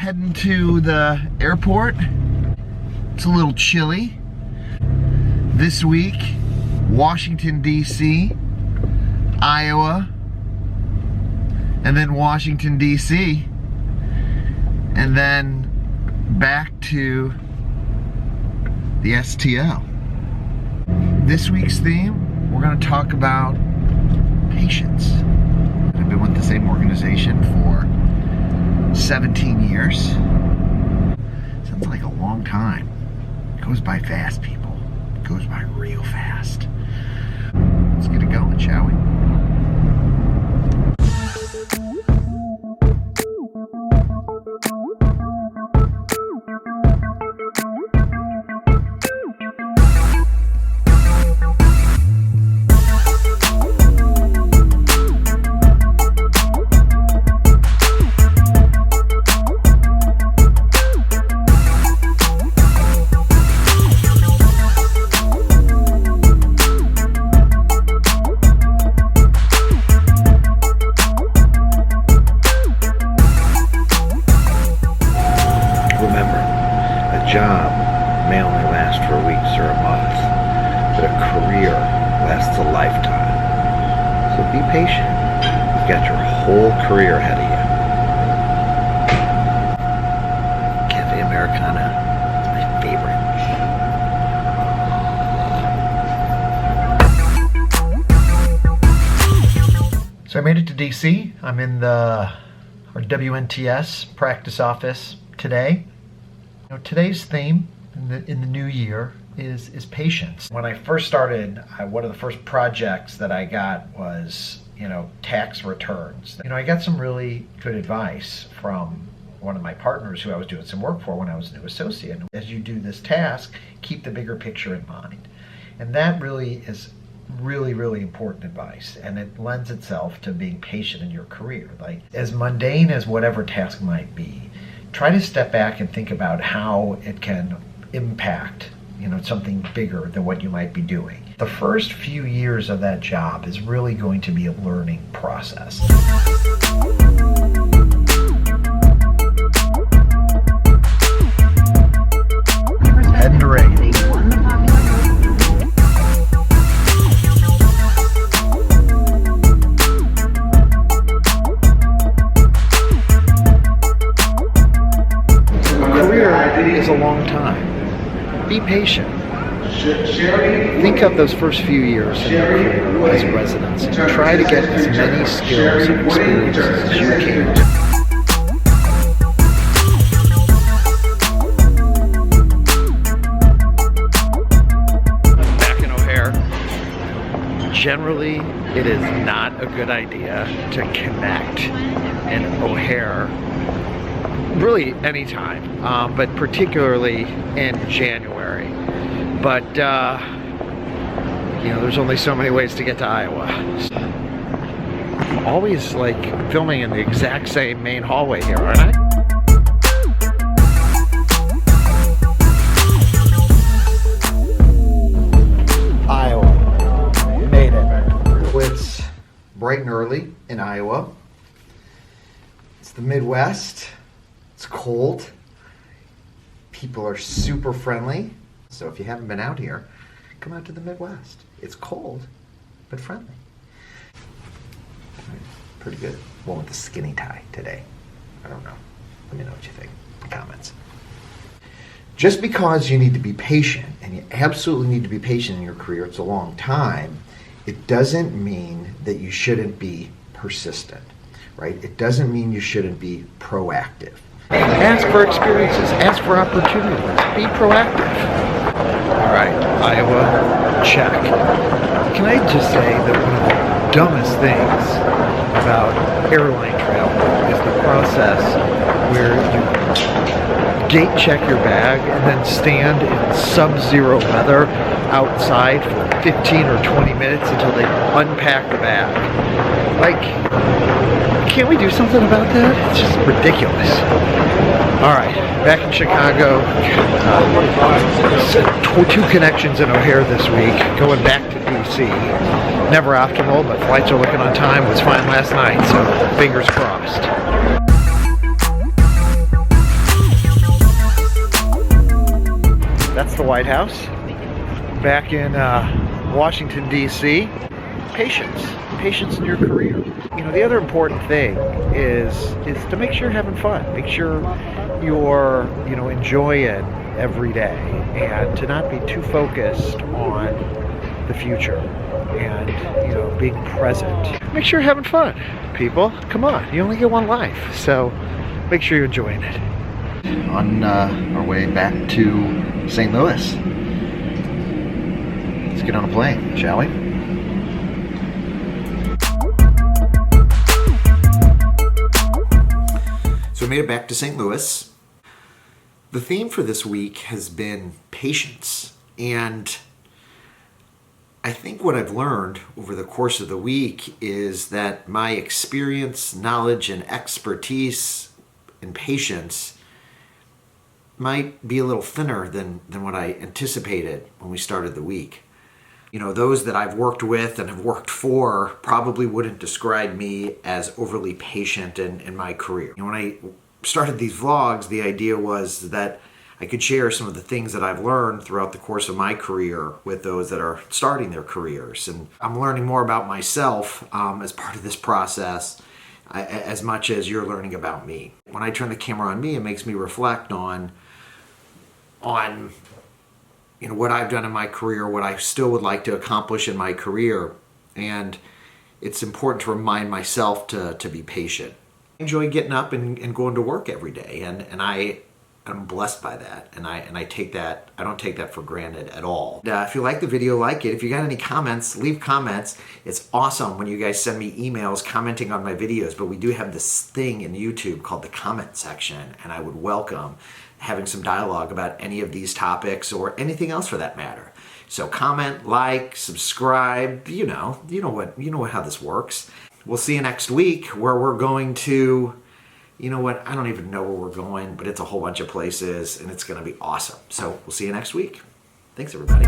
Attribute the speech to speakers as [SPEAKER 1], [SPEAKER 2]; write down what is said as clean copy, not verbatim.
[SPEAKER 1] heading to the airport. It's a little chilly. This week, Washington, DC, Iowa, and then Washington, DC, and then back to the STL. This week's theme, we're going to talk about patience. I've been with the same organization for 17 years. Sounds like a long time. It goes by fast, people. It goes by real fast. Let's get it going, shall we?
[SPEAKER 2] Job may only last for weeks or a month, but a career lasts a lifetime. So be patient. You've got your whole career ahead of you. Cafe Americana is my favorite.
[SPEAKER 1] So I made it to DC. I'm in our WNTS practice office today. Today's theme in the new year is patience. When I first started, one of the first projects that I got was, tax returns. I got some really good advice from one of my partners who I was doing some work for when I was a new associate. As you do this task, keep the bigger picture in mind. And that really is really, really important advice. And it lends itself to being patient in your career. Like, as mundane as whatever task might be, try to step back and think about how it can impact, something bigger than what you might be doing. The first few years of that job is really going to be a learning process. Heading to Reagan. Is a long time. Be patient. Think of those first few years in your career as residents and try to get as many skills and experiences as you can. Back in O'Hare, generally it is not a good idea to connect in O'Hare really anytime, but particularly in January. But there's only so many ways to get to Iowa. I'm always filming in the exact same main hallway here, aren't I? Iowa. Made it. It's bright and early in Iowa. It's the Midwest. It's cold. People are super friendly. So if you haven't been out here, come out to the Midwest. It's cold, but friendly. Pretty good. One with the skinny tie today. I don't know. Let me know what you think in the comments. Just because you need to be patient, and you absolutely need to be patient in your career, it's a long time, it doesn't mean that you shouldn't be persistent, right? It doesn't mean you shouldn't be proactive. Ask for experiences, ask for opportunities, be proactive. All right, Iowa, check. Can I just say that one of the dumbest things about airline travel is the process where you gate check your bag and then stand in sub-zero weather outside for 15 or 20 minutes until they unpack the bag. Can't we do something about that? It's just ridiculous. All right, back in Chicago, two connections in O'Hare this week, going back to DC. Never optimal, but flights are looking on time. It was fine last night, so fingers crossed. the White House back in Washington, D.C. Patience in your career. You know, the other important thing is to make sure you're having fun. Make sure you're, enjoying every day, and to not be too focused on the future and, being present. Make sure you're having fun, people. Come on, you only get one life, so make sure you're enjoying it.
[SPEAKER 2] On our way back to St. Louis. Let's get on a plane, shall we? So we made it back to St. Louis. The theme for this week has been patience. And I think what I've learned over the course of the week is that my experience, knowledge, and expertise in patience might be a little thinner than what I anticipated when we started the week. Those that I've worked with and have worked for probably wouldn't describe me as overly patient in my career. When I started these vlogs, the idea was that I could share some of the things that I've learned throughout the course of my career with those that are starting their careers. And I'm learning more about myself as part of this process, as much as you're learning about me. When I turn the camera on me, it makes me reflect on what I've done in my career, what I still would like to accomplish in my career, and it's important to remind myself to be patient. I enjoy getting up and going to work every day, and I'm blessed by that, and I don't take that for granted at all. If you like the video, like it. If you got any comments, leave comments. It's awesome when you guys send me emails commenting on my videos, but we do have this thing in YouTube called the comment section, and I would welcome having some dialogue about any of these topics or anything else for that matter. So comment, like, subscribe, you know how this works. We'll see you next week where we're going to, I don't even know where we're going, but it's a whole bunch of places and it's going to be awesome. So we'll see you next week. Thanks, everybody.